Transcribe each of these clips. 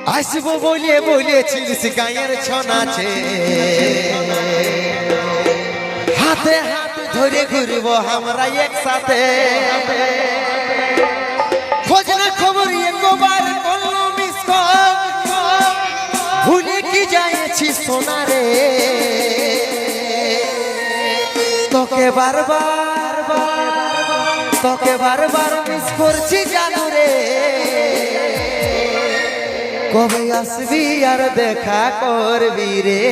আসবো বলে বলেছিলিস গায়ের ছনাছে হাতে হাত ধরে ঘুরবো আমরা একসাথে খোঁজ না খবর একবার করলো মিস কল ভুলে কি যাইছি সোনারে তোকে বারবার মিস করছি জানো রে কবে আসবি আর দেখা করবি রে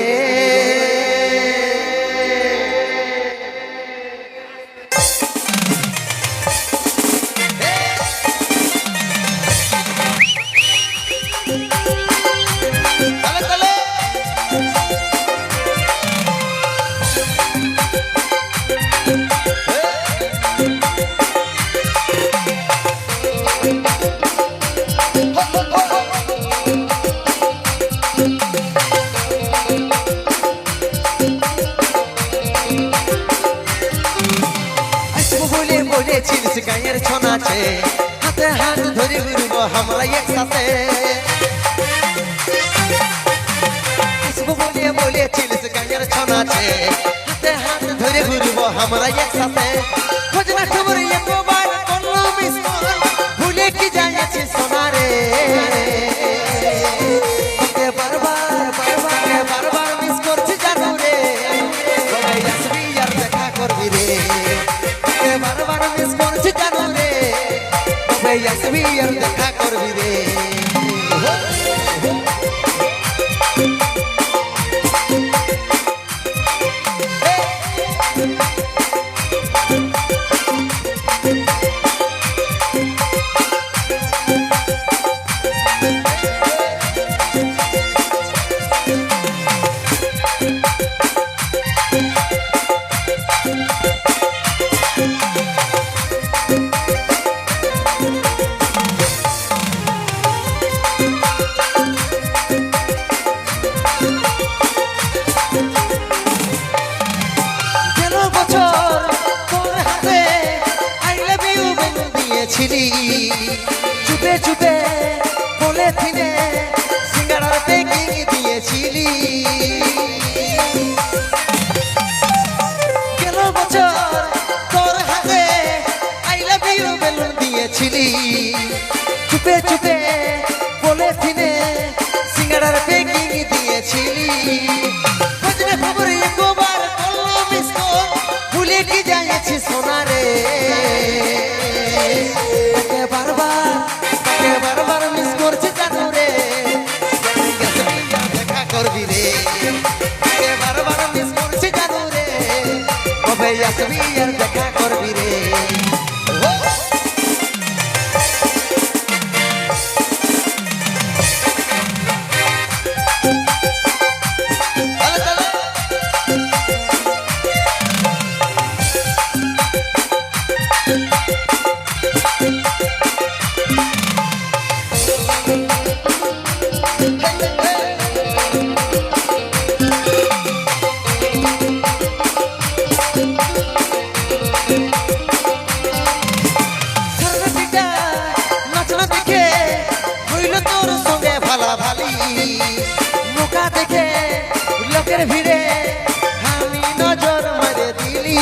বলেছিলিস গায়ের ছনাছে হাতে হাত ধরে ঘুরবো আমরা একসাথে আসবো বলেছিলিস গায়ের ছনাছে হাতে হাত ধরে ঘুরবো আমরা একসাথে খোঁজ না খবর একবার করলো মিস কল ভুলে কি যাইছি সোনারে তোকে বারবার মিস করছি জানো রে কবে আসবি আর দেখা করবি রে বারবার মিস করছি জানো রে কবে আসবি আর দেখা করবি রে চুপে চুপে বলে থিনে সিঙ্গাড়ার পেকিং দিয়েছিলি গেল বছর তোর হাতে আই লাভ ইউ বেলুন দিয়েছিলি চুপে চুপে বলে থিনে সিঙ্গাড়ার পেকিং দিয়েছিলি খোঁজ না খবর একবার করলো মিস কল ভুলে কি যাইছি সোনারে বারবার মিস করছি জানো রে দেখা করবি রে বারবার মিস করছি জানো রে কবে আসবি আর দেখা করবি রে লোকের ভিড়ে আমি নজর মারে দিলি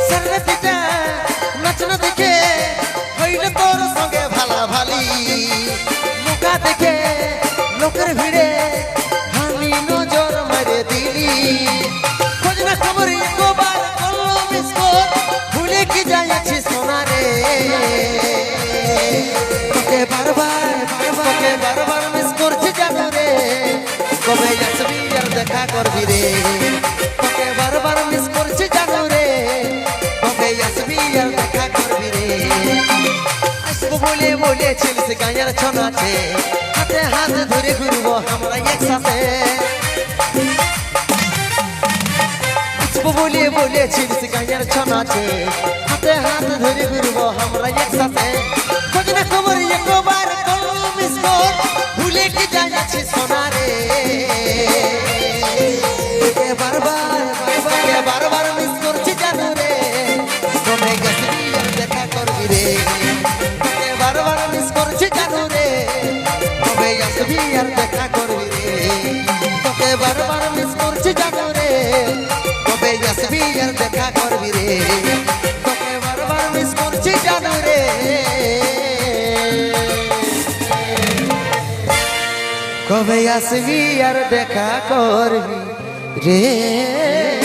সারাদিটা নাচনা দেখে হইল তোর সঙ্গে ভালা ভালি মুখা দেখে লোকের ভিড়ে আমি নজর মারে দিলি খোঁজ না খবর একবার করলো মিস কল ভুলে কি যাইছি সোনারে তোকে বারবার মিস করছি জানো রে কবে আসবি আর দেখা করবি রে তোকে বারবার মিস করছি জানো রে কবে আসবি আর দেখা করবি রে আসবো বলেছিলিস গায়ের ছনাছে হাতে হাত ধরে ঘুরবো আমরা একসাথে আসবো বলেছিলিস গায়ের ছনাছে হাতে হাত ধরে ঘুরবো আমরা একসাথে খোঁজ না খবর একবার করলো মিস কল ভুলে কি যাইছি সোনারে বারবার মিস করছি জানো রে কবে আসবি আর দেখা করবি রে বারবার করছি জানু রে কবে আসবি আর দেখা করবি রে